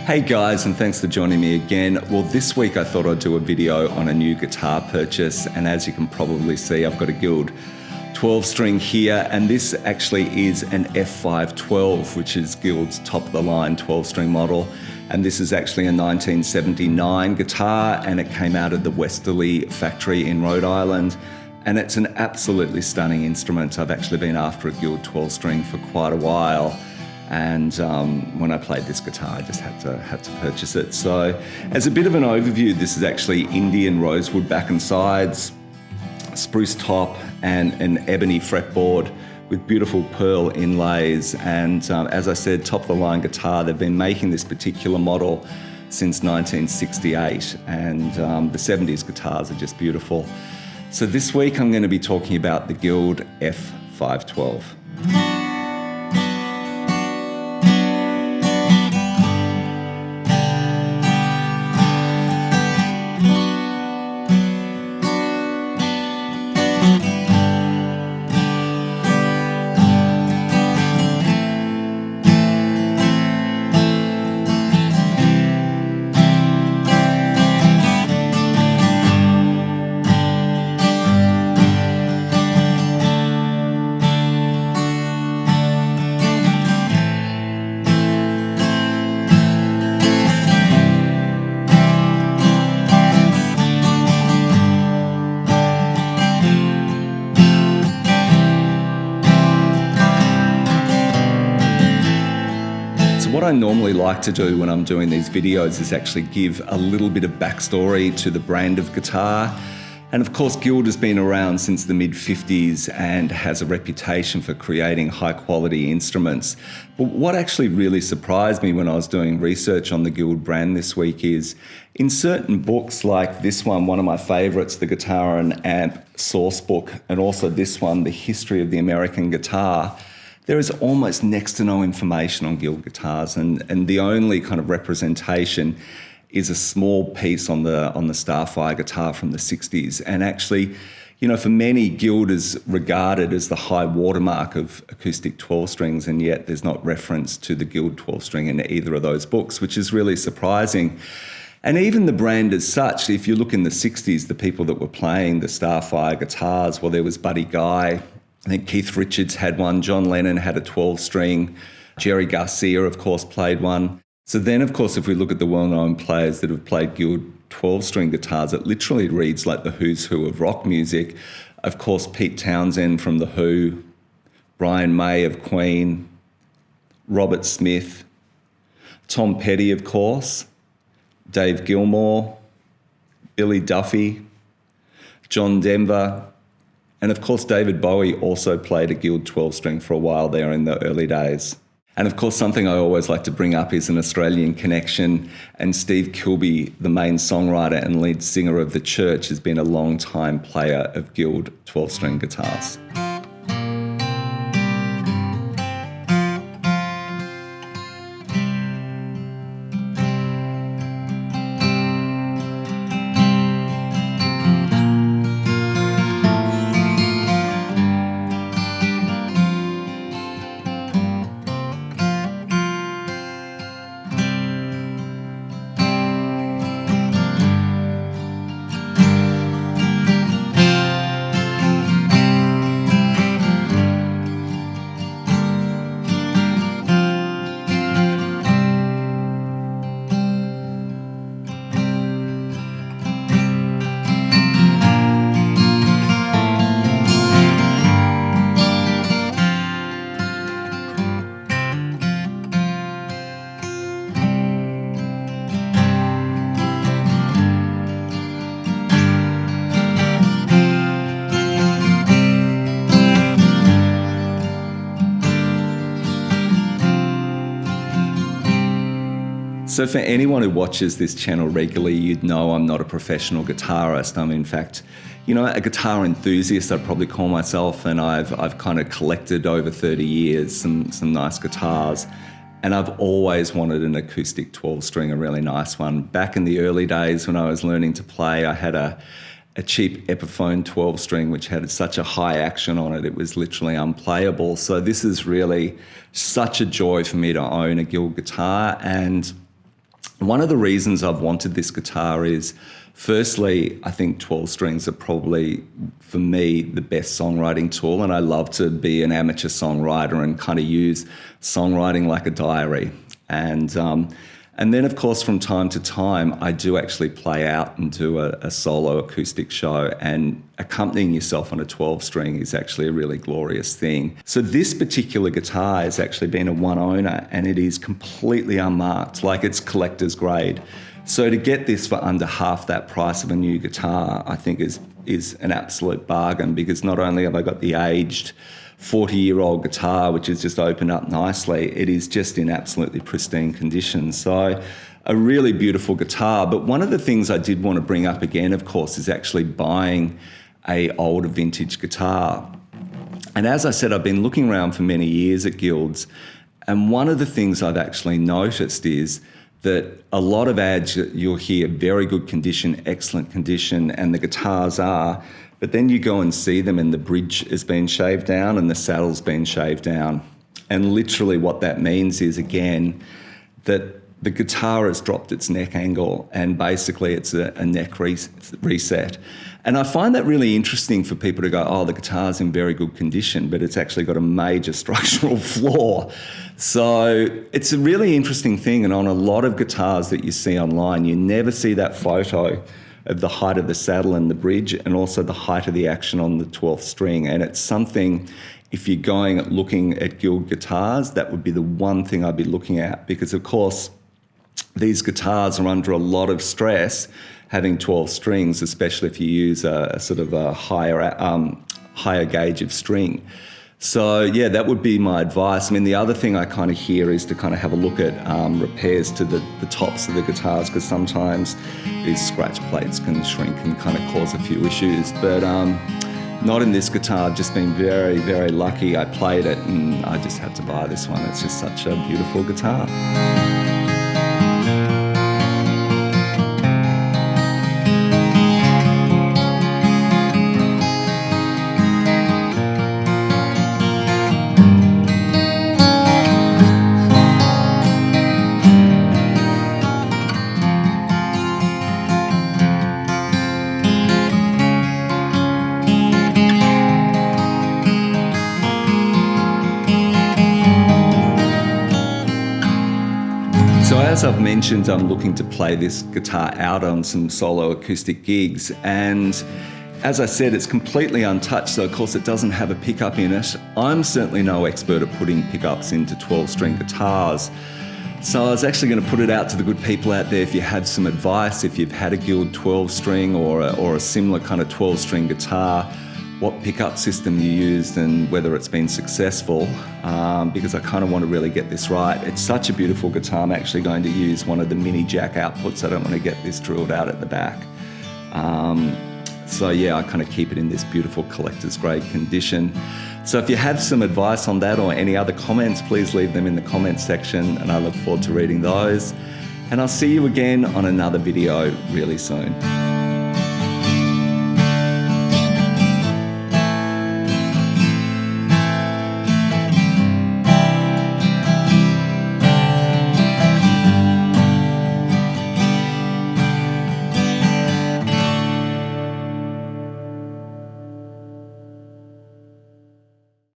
Hey guys, and thanks for joining me again. Well, this week I thought I'd do a video on a new guitar purchase, and as you can probably see, I've got a Guild 12 string here, and this actually is an F-512, which is Guild's top of the line 12 string model. And this is actually a 1979 guitar, and it came out of the Westerly factory in Rhode Island. And it's an absolutely stunning instrument. I've actually been after a Guild 12 string for quite a while. And when I played this guitar, I just had to purchase it. So as a bit of an overview, this is actually Indian rosewood back and sides, spruce top, and an ebony fretboard with beautiful pearl inlays. And as I said, top of the line guitar. They've been making this particular model since 1968, and the 70s guitars are just beautiful. So this week I'm going to be talking about the Guild F-512. What I normally like to do when I'm doing these videos is actually give a little bit of backstory to the brand of guitar. And of course, Guild has been around since the mid-50s and has a reputation for creating high quality instruments. But what actually really surprised me when I was doing research on the Guild brand this week is in certain books like this one of my favorites, the Guitar and Amp Source Book, and also this one, The History of the American Guitar, there is almost next to no information on Guild guitars, and the only kind of representation is a small piece on the Starfire guitar from the 60s. And actually, you know, for many, Guild is regarded as the high watermark of acoustic 12 strings, and yet there's not reference to the Guild 12 string in either of those books, which is really surprising. And even the brand as such, if you look in the 60s, the people that were playing the Starfire guitars, well, there was Buddy Guy, I think Keith Richards had one, John Lennon had a 12 string, Jerry Garcia, of course, played one. So then, of course, if we look at the well-known players that have played Guild 12 string guitars, it literally reads like the who's who of rock music. Of course, Pete Townsend from The Who, Brian May of Queen, Robert Smith, Tom Petty, of course, Dave Gilmour, Billy Duffy, John Denver, and of course, David Bowie also played a Guild 12 string for a while there in the early days. And of course, something I always like to bring up is an Australian connection. And Steve Kilbey, the main songwriter and lead singer of The Church, has been a long-time player of Guild 12 string guitars. So for anyone who watches this channel regularly, you'd know I'm not a professional guitarist. I'm in fact, you know, a guitar enthusiast, I'd probably call myself, and I've kind of collected over 30 years some nice guitars. And I've always wanted an acoustic 12 string, a really nice one. Back in the early days when I was learning to play, I had a cheap Epiphone 12 string which had such a high action on it, it was literally unplayable. So this is really such a joy for me to own a Guild guitar. And One of the reasons I've wanted this guitar is, firstly, I think 12 strings are probably, for me, the best songwriting tool, and I love to be an amateur songwriter and kind of use songwriting like a diary. And then, of course, from time to time, I do actually play out and do a solo acoustic show, and accompanying yourself on a 12-string is actually a really glorious thing. So this particular guitar has actually been a one owner, and it is completely unmarked, like it's collector's grade. So to get this for under half that price of a new guitar, I think is an absolute bargain, because not only have I got the aged 40-year-old guitar, which has just opened up nicely, it is just in absolutely pristine condition. So a really beautiful guitar. But one of the things I did want to bring up again, of course, is actually buying a older vintage guitar. And as I said, I've been looking around for many years at guilds, and one of the things I've actually noticed is that a lot of ads you'll hear very good condition, excellent condition, and the guitars are, but then you go and see them and the bridge has been shaved down and the saddle's been shaved down. And literally what that means is, again, that the guitar has dropped its neck angle, and basically it's a neck reset. And I find that really interesting for people to go, oh, the guitar's in very good condition, but it's actually got a major structural flaw. So it's a really interesting thing. And on a lot of guitars that you see online, you never see that photo of the height of the saddle and the bridge, and also the height of the action on the 12th string. And it's something, if you're going looking at guild guitars, that would be the one thing I'd be looking at, because of course these guitars are under a lot of stress having 12 strings, especially if you use a sort of a higher gauge of string. So yeah, that would be my advice. I mean, the other thing I kind of hear is to kind of have a look at repairs to the tops of the guitars, because sometimes these scratch plates can shrink and kind of cause a few issues. But not in this guitar. I've just been very, very lucky. I played it and I just had to buy this one. It's just such a beautiful guitar. So as I've mentioned, I'm looking to play this guitar out on some solo acoustic gigs, and as I said, it's completely untouched, so of course it doesn't have a pickup in it. I'm certainly no expert at putting pickups into 12-string guitars, so I was actually going to put it out to the good people out there. If you have some advice, if you've had a guild 12-string or a similar kind of 12-string guitar, what pickup system you used and whether it's been successful, because I kind of want to really get this right. It's such a beautiful guitar. I'm actually going to use one of the mini jack outputs. I don't want to get this drilled out at the back. So yeah, I kind of keep it in this beautiful collector's grade condition. So if you have some advice on that or any other comments, please leave them in the comments section, and I look forward to reading those. And I'll see you again on another video really soon.